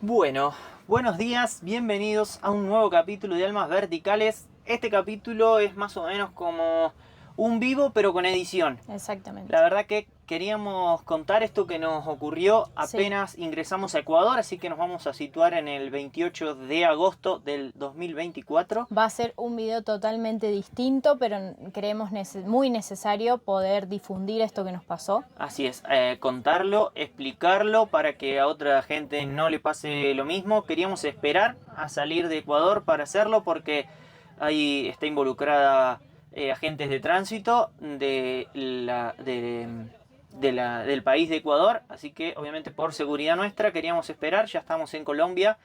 Bueno, buenos días, bienvenidos a un nuevo capítulo de Almas Verticales. Este capítulo es más o menos como un vivo pero con edición. Exactamente. La verdad que queríamos contar esto que nos ocurrió apenas ingresamos a Ecuador, así que nos vamos a situar en el 28 de agosto del 2024. Va a ser un video totalmente distinto, pero creemos muy necesario poder difundir esto que nos pasó. Así es, contarlo, explicarlo para que a otra gente no le pase lo mismo. Queríamos esperar a salir de Ecuador para hacerlo porque ahí está involucrada agentes de tránsito del país de Ecuador, así que obviamente por seguridad nuestra queríamos esperar. Ya estamos en Colombia,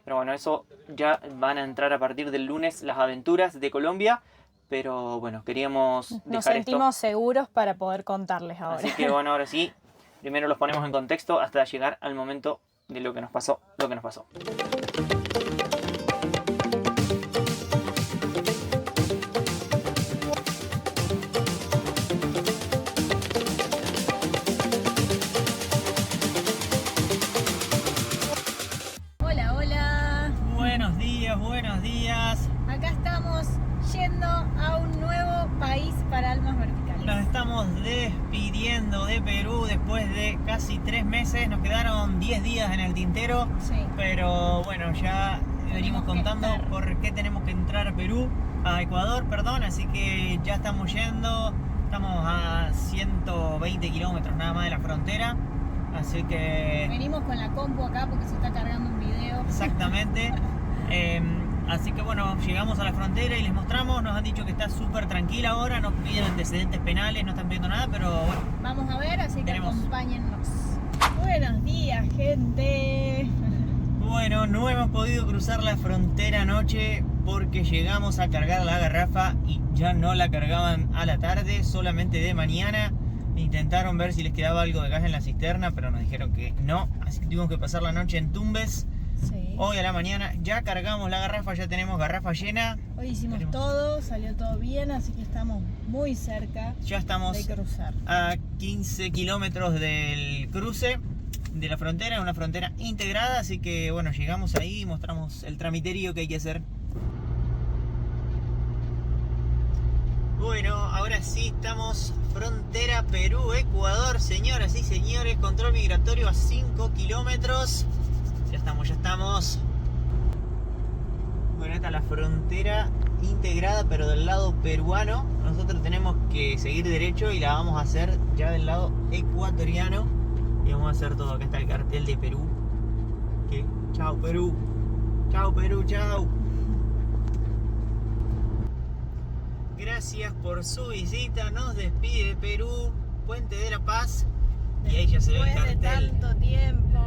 pero bueno, eso ya van a entrar a partir del lunes las aventuras de Colombia, pero bueno, queríamos dejar Nos sentimos seguros para poder contarles ahora. Así que bueno, ahora sí, primero los ponemos en contexto hasta llegar al momento de lo que nos pasó. Buenos días. Acá estamos yendo a un nuevo país para Almas Verticales. Nos estamos despidiendo de Perú después de casi 3 meses. Nos quedaron 10 días en el tintero. Sí. Pero bueno, ya venimos contando por qué tenemos que entrar a Ecuador, perdón. Así que ya estamos yendo. Estamos a 120 kilómetros nada más de la frontera. Así que... venimos con la compu acá porque se está cargando un video. Exactamente. Así que bueno, llegamos a la frontera y les mostramos. Nos han dicho que está súper tranquila ahora, no piden antecedentes penales, no están pidiendo nada, pero bueno. Vamos a ver, así que acompáñennos. Buenos días, gente. Bueno, no hemos podido cruzar la frontera anoche porque llegamos a cargar la garrafa y ya no la cargaban a la tarde, solamente de mañana. Intentaron ver si les quedaba algo de gas en la cisterna, pero nos dijeron que no, así que tuvimos que pasar la noche en Tumbes. Sí. Hoy a la mañana ya cargamos la garrafa, ya tenemos garrafa llena. Hoy hicimos todo, salió todo bien, así que estamos muy cerca ya estamos de cruzar. A 15 kilómetros del cruce de la frontera, una frontera integrada, así que bueno, llegamos ahí y mostramos el tramiterío que hay que hacer. Bueno, ahora sí estamos frontera Perú-Ecuador, señoras y señores, control migratorio a 5 kilómetros. Ya estamos. Bueno, esta es la frontera integrada, pero del lado peruano. Nosotros tenemos que seguir derecho y la vamos a hacer ya del lado ecuatoriano. Y vamos a hacer todo. Acá está el cartel de Perú. Que chao Perú. Chao Perú, chao. Gracias por su visita. Nos despide Perú, Puente de la Paz. Y ahí ya se ve el cartel. Después de tanto tiempo.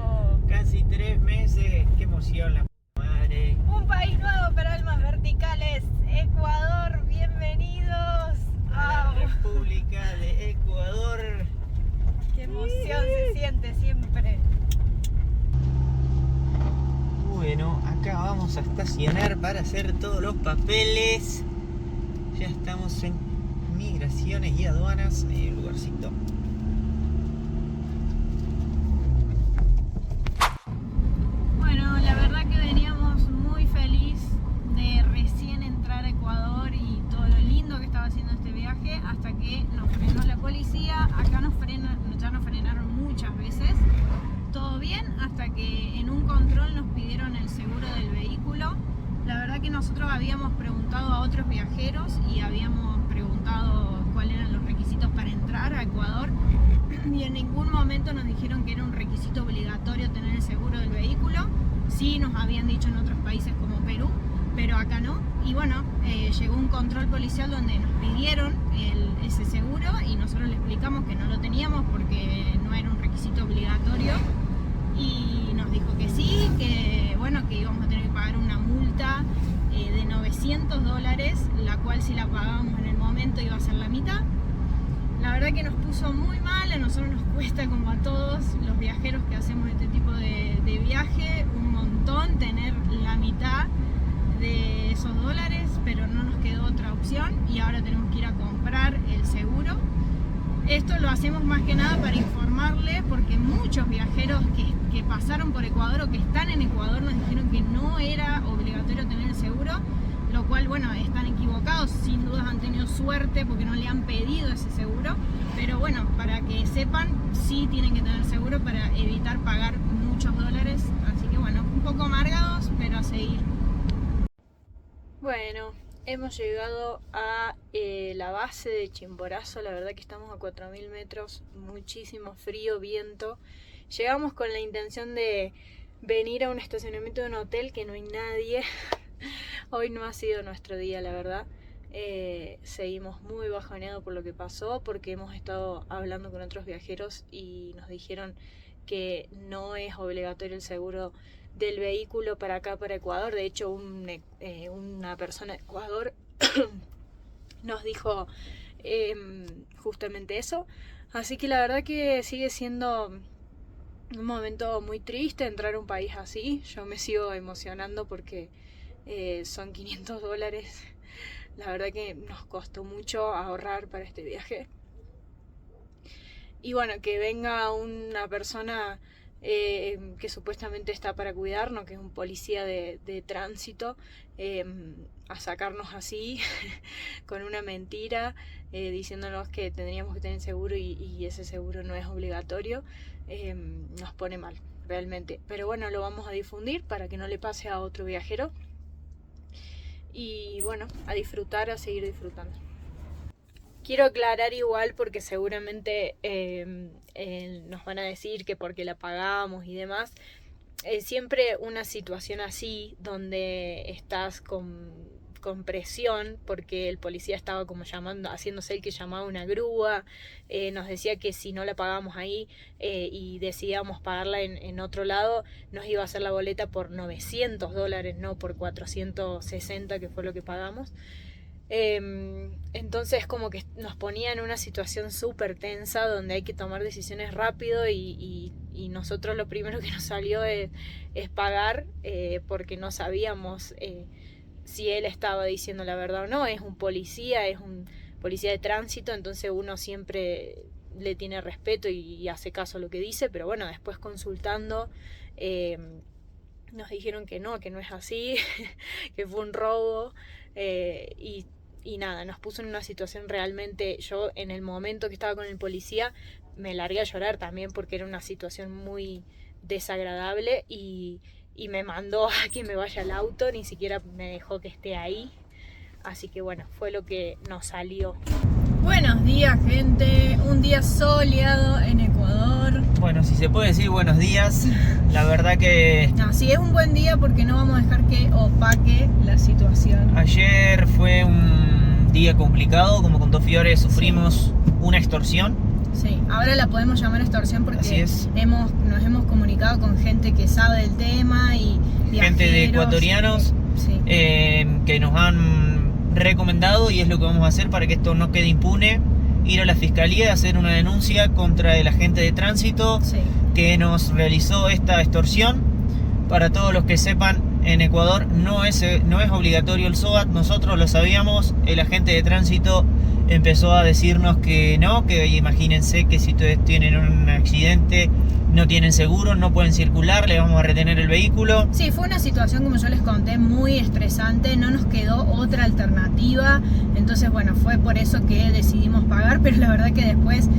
Casi 3 meses. Qué emoción, la madre. Un país nuevo para Almas Verticales. Ecuador, bienvenidos a la República de Ecuador. Qué emoción se siente siempre. Bueno, acá vamos a estacionar para hacer todos los papeles. Ya estamos en migraciones y aduanas. Ahí hay un lugarcito. Bueno, la verdad que veníamos muy feliz de recién entrar a Ecuador y todo lo lindo que estaba haciendo este viaje, hasta que nos frenó la policía. Acá ya nos frenaron muchas veces. Todo bien, hasta que en un control nos pidieron el seguro del vehículo. La verdad que nosotros habíamos preguntado a otros viajeros y habíamos preguntado cuáles eran los requisitos para entrar a Ecuador, y en ningún momento nos dijeron que era un requisito obligatorio tener el seguro del vehículo. Sí nos habían dicho en otros países como Perú, pero acá no. Y bueno, llegó un control policial donde nos pidieron ese seguro y nosotros le explicamos que no lo teníamos porque no era un requisito obligatorio, y nos dijo que sí, que bueno, que íbamos a tener que pagar una multa de $900, la cual si la pagábamos en el momento iba a ser la mitad. La verdad que nos puso muy mal. A nosotros nos cuesta, como a todos los viajeros que hacemos este tipo de viaje, un montón tener la mitad de esos dólares, pero no nos quedó otra opción y ahora tenemos que ir a comprar el seguro. esto lo hacemos más que nada para informarles, porque muchos viajeros que pasaron por Ecuador o que están en Ecuador nos dijeron que no era obligatorio tener el seguro, lo cual, bueno, están equivocados, sin dudas han tenido suerte porque no le han pedido ese seguro, pero bueno, para que sepan, sí tienen que tener seguro para evitar pagar muchos dólares, así que bueno, un poco amargados, pero a seguir. Bueno, hemos llegado a la base de Chimborazo, la verdad que estamos a 4000 metros, muchísimo frío, viento. Llegamos con la intención de venir a un estacionamiento de un hotel que no hay nadie. Hoy no ha sido nuestro día, la verdad. Seguimos muy bajoneados por lo que pasó, porque hemos estado hablando con otros viajeros y nos dijeron que no es obligatorio el seguro del vehículo para acá, para Ecuador. De hecho, una persona de Ecuador nos dijo justamente eso. Así que la verdad que sigue siendo un momento muy triste entrar a un país así. Yo me sigo emocionando porque son 500 dólares. La verdad que nos costó mucho ahorrar para este viaje. Y bueno, que venga una persona que supuestamente está para cuidarnos, que es un policía de tránsito, a sacarnos así con una mentira, diciéndonos que tendríamos que tener seguro y ese seguro no es obligatorio, nos pone mal realmente. Pero bueno, lo vamos a difundir para que no le pase a otro viajero y bueno, a disfrutar, a seguir disfrutando. Quiero aclarar igual, porque seguramente nos van a decir que porque la pagamos y demás. Siempre una situación así, donde estás con presión, porque el policía estaba como haciéndose el que llamaba una grúa, nos decía que si no la pagábamos ahí y decidíamos pagarla en otro lado, nos iba a hacer la boleta por 900 dólares, no por 460, que fue lo que pagamos. Entonces como que nos ponía en una situación súper tensa, donde hay que tomar decisiones rápido y nosotros lo primero que nos salió es pagar, porque no sabíamos si él estaba diciendo la verdad o no. Es un policía de tránsito, entonces uno siempre le tiene respeto y hace caso a lo que dice, pero bueno, después consultando nos dijeron que no es así, que fue un robo, y nada, nos puso en una situación realmente. Yo en el momento que estaba con el policía me largué a llorar también, porque era una situación muy desagradable y me mandó a que me vaya al auto, ni siquiera me dejó que esté ahí. Así que bueno, fue lo que nos salió. Buenos días, gente, un día soleado en Ecuador. Bueno, si se puede decir buenos días, la verdad que... No, sí, es un buen día porque no vamos a dejar que opaque la situación. Ayer fue un día complicado, como contó Fiore, sufrimos una extorsión. Sí, ahora la podemos llamar extorsión porque Así es. Nos hemos comunicado con gente que sabe del tema y Gente de ecuatorianos que nos han recomendado, y es lo que vamos a hacer para que esto no quede impune, ir a la fiscalía y hacer una denuncia contra el agente de tránsito que nos realizó esta extorsión. Para todos los que sepan, en Ecuador no es obligatorio el SOAT, nosotros lo sabíamos. El agente de tránsito empezó a decirnos que no, que imagínense que si ustedes tienen un accidente, no tienen seguro, no pueden circular, le vamos a retener el vehículo. Sí, fue una situación, como yo les conté, muy estresante, no nos quedó otra alternativa, entonces bueno, fue por eso que decidimos pagar, pero la verdad que después,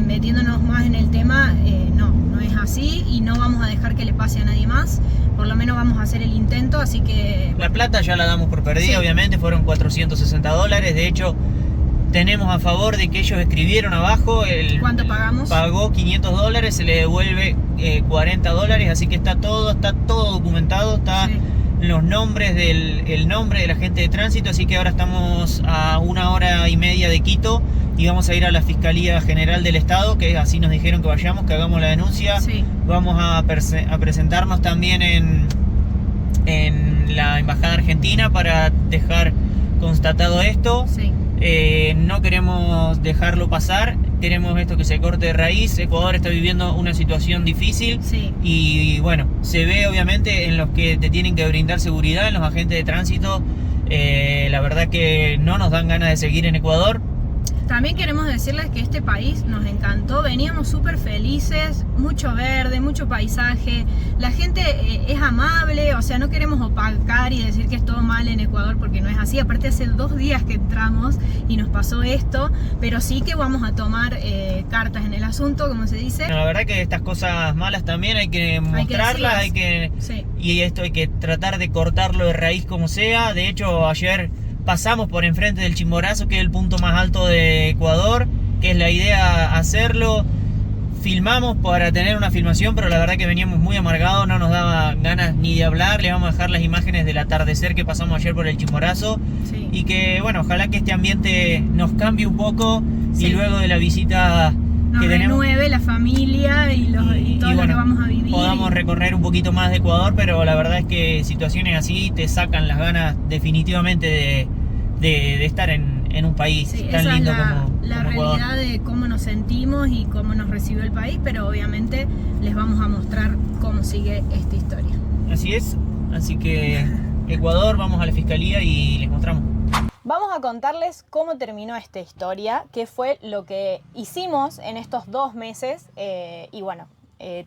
metiéndonos más en el tema, no es así y no vamos a dejar que le pase a nadie más, por lo menos vamos a hacer el intento, así que... La plata ya la damos por perdida, sí. Obviamente fueron 460 dólares, de hecho... Tenemos a favor de que ellos escribieron abajo ¿cuánto pagamos? Pagó 500 dólares, se le devuelve 40 dólares, así que está todo documentado, está los nombres el nombre del agente de tránsito, así que ahora estamos a 1 hora y media de Quito y vamos a ir a la Fiscalía General del Estado, que así nos dijeron que vayamos, que hagamos la denuncia. Sí. Vamos a presentarnos también en la Embajada Argentina para dejar constatado esto. Sí. No queremos dejarlo pasar, queremos esto que se corte de raíz. Ecuador está viviendo una situación difícil, sí. Y bueno, se ve obviamente en los que te tienen que brindar seguridad, en los agentes de tránsito. La verdad que no nos dan ganas de seguir en Ecuador. También queremos decirles que este país nos encantó, veníamos súper felices, mucho verde, mucho paisaje, la gente es amable, o sea, no queremos opacar y decir que es todo mal en Ecuador porque no es así, aparte hace 2 días que entramos y nos pasó esto, pero sí que vamos a tomar cartas en el asunto, como se dice. La verdad que estas cosas malas también hay que mostrarlas, sí. Y esto hay que tratar de cortarlo de raíz como sea. De hecho, ayer pasamos por enfrente del Chimborazo, que es el punto más alto de Ecuador, que es la idea hacerlo. Filmamos para tener una filmación, pero la verdad que veníamos muy amargados, no nos daba ganas ni de hablar. Les vamos a dejar las imágenes del atardecer que pasamos ayer por el Chimborazo. Sí. Y que, bueno, ojalá que este ambiente nos cambie un poco, sí. Y luego de la visita nos que renueve tenemos, la familia y todo lo que vamos a vivir. Podamos recorrer un poquito más de Ecuador, pero la verdad es que situaciones así te sacan las ganas definitivamente de estar en un país tan lindo como la Ecuador. Realidad de cómo nos sentimos y cómo nos recibió el país, pero obviamente les vamos a mostrar cómo sigue esta historia. Así es, así que Ecuador, vamos a la fiscalía y les mostramos. Vamos a contarles cómo terminó esta historia, qué fue lo que hicimos en estos 2 meses y bueno,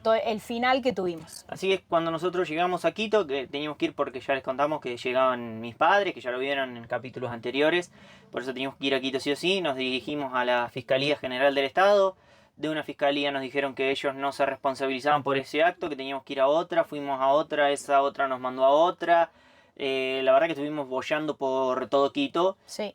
todo el final que tuvimos. Así es, cuando nosotros llegamos a Quito, que teníamos que ir porque ya les contamos que llegaban mis padres, que ya lo vieron en capítulos anteriores, por eso teníamos que ir a Quito sí o sí, nos dirigimos a la Fiscalía General del Estado. De una fiscalía nos dijeron que ellos no se responsabilizaban por ese acto, que teníamos que ir a otra, fuimos a otra, esa otra nos mandó a otra. La verdad que estuvimos boyando por todo Quito, sí.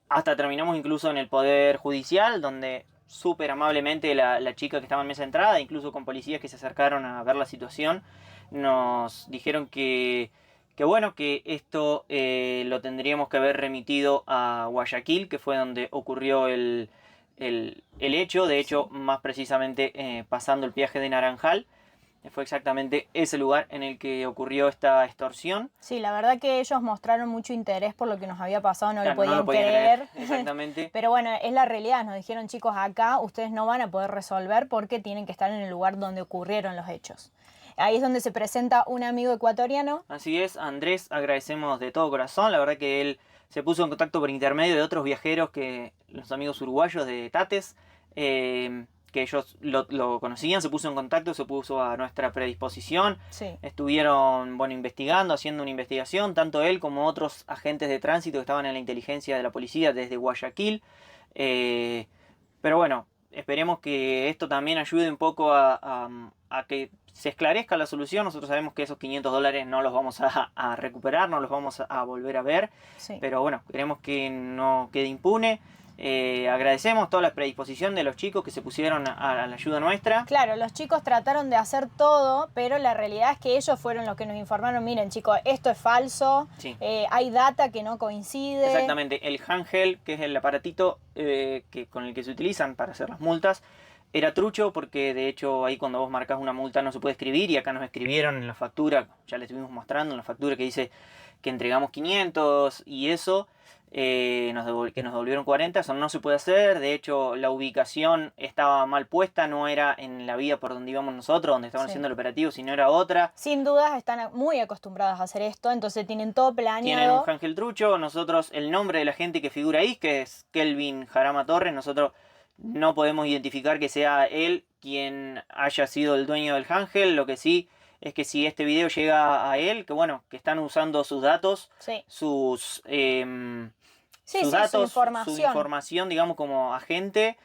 Hasta terminamos incluso en el Poder Judicial, donde súper amablemente la chica que estaba en mesa de entrada, incluso con policías que se acercaron a ver la situación, nos dijeron que bueno, que esto lo tendríamos que haber remitido a Guayaquil, que fue donde ocurrió el hecho. De hecho, más precisamente pasando el peaje de Naranjal, fue exactamente ese lugar en el que ocurrió esta extorsión. Sí, la verdad que ellos mostraron mucho interés por lo que nos había pasado, no, claro, lo podían creer. Exactamente. Pero bueno, es la realidad, nos dijeron chicos, acá ustedes no van a poder resolver porque tienen que estar en el lugar donde ocurrieron los hechos. Ahí es donde se presenta un amigo ecuatoriano. Así es, Andrés, agradecemos de todo corazón, la verdad que él se puso en contacto por intermedio de otros viajeros, que los amigos uruguayos de Tates, que ellos lo conocían, se puso en contacto, se puso a nuestra predisposición. Sí. Estuvieron investigando, haciendo una investigación, tanto él como otros agentes de tránsito que estaban en la inteligencia de la policía desde Guayaquil. Pero bueno, esperemos que esto también ayude un poco a que se esclarezca la solución. Nosotros sabemos que esos $500 no los vamos a recuperar, no los vamos a volver a ver. Sí. Pero bueno, queremos que no quede impune. Agradecemos toda la predisposición de los chicos que se pusieron a la ayuda nuestra. Claro, los chicos trataron de hacer todo, pero la realidad es que ellos fueron los que nos informaron, miren chicos, esto es falso, sí. Hay data que no coincide. Exactamente, el handheld, que es el aparatito con el que se utilizan para hacer las multas, era trucho porque de hecho ahí cuando vos marcas una multa no se puede escribir, y acá nos escribieron en la factura, ya les estuvimos mostrando en la factura que dice que entregamos 500 y eso. Que nos devolvieron 40, eso no se puede hacer. De hecho, la ubicación estaba mal puesta, no era en la vía por donde íbamos nosotros, donde estaban haciendo el operativo, sino era otra. Sin dudas están muy acostumbrados a hacer esto, entonces tienen todo planeado. Tienen un ángel trucho. Nosotros, el nombre de la gente que figura ahí, que es Kelvin Jarama Torres, nosotros no podemos identificar que sea él quien haya sido el dueño del ángel. Lo que sí es que si este video llega a él, que bueno, que están usando sus datos, sí. sus datos, su información, digamos, como agente,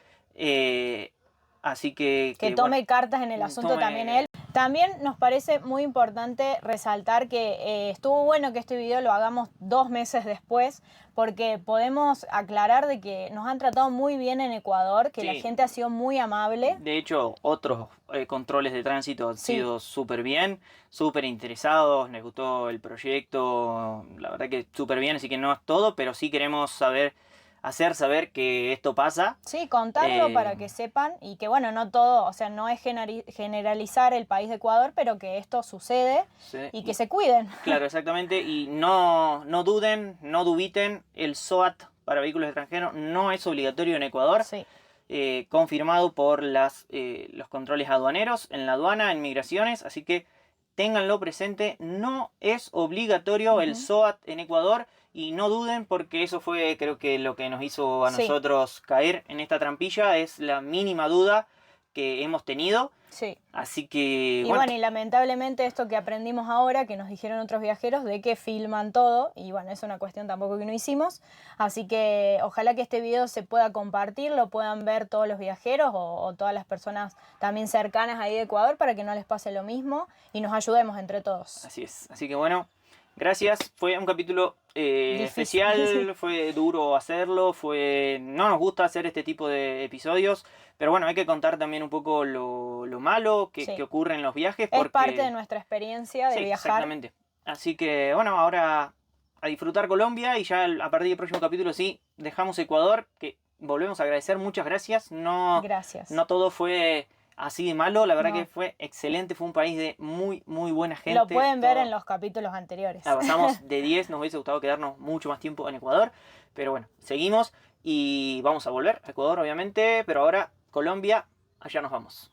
así que tome cartas en el asunto también él. También nos parece muy importante resaltar que estuvo bueno que este video lo hagamos 2 meses después, porque podemos aclarar de que nos han tratado muy bien en Ecuador, que la gente ha sido muy amable. De hecho, otros controles de tránsito han sido súper bien, súper interesados, les gustó el proyecto, la verdad que súper bien, así que no es todo, pero sí queremos hacer saber que esto pasa. Sí, contarlo para que sepan y que bueno, no todo, o sea, no es generalizar el país de Ecuador, pero que esto sucede y que se cuiden. Claro, exactamente, y no duden, no dubiten, el SOAT para vehículos extranjeros no es obligatorio en Ecuador. Sí. Confirmado por los controles aduaneros en la aduana, en migraciones, así que ténganlo presente, no es obligatorio el SOAT en Ecuador y no duden porque eso fue creo que lo que nos hizo a nosotros caer en esta trampilla, es la mínima duda que hemos tenido. Sí. Así que y bueno, y lamentablemente esto que aprendimos ahora, que nos dijeron otros viajeros, de que filman todo, y bueno, es una cuestión tampoco que no hicimos, así que ojalá que este video se pueda compartir, lo puedan ver todos los viajeros o todas las personas también cercanas ahí de Ecuador para que no les pase lo mismo y nos ayudemos entre todos. Así es, así que bueno, gracias, fue un capítulo especial, fue duro hacerlo, no nos gusta hacer este tipo de episodios, pero bueno, hay que contar también un poco lo malo que ocurre en los viajes. Es parte de nuestra experiencia de viajar. Exactamente. Así que bueno, ahora a disfrutar Colombia y ya a partir del próximo capítulo sí, dejamos Ecuador, que volvemos a agradecer, muchas gracias. Gracias. No todo fue así de malo, la verdad que fue excelente, fue un país de muy buena gente. Lo pueden ver en los capítulos anteriores. La pasamos de 10, nos hubiese gustado quedarnos mucho más tiempo en Ecuador, pero bueno, seguimos y vamos a volver a Ecuador obviamente, pero ahora Colombia, allá nos vamos.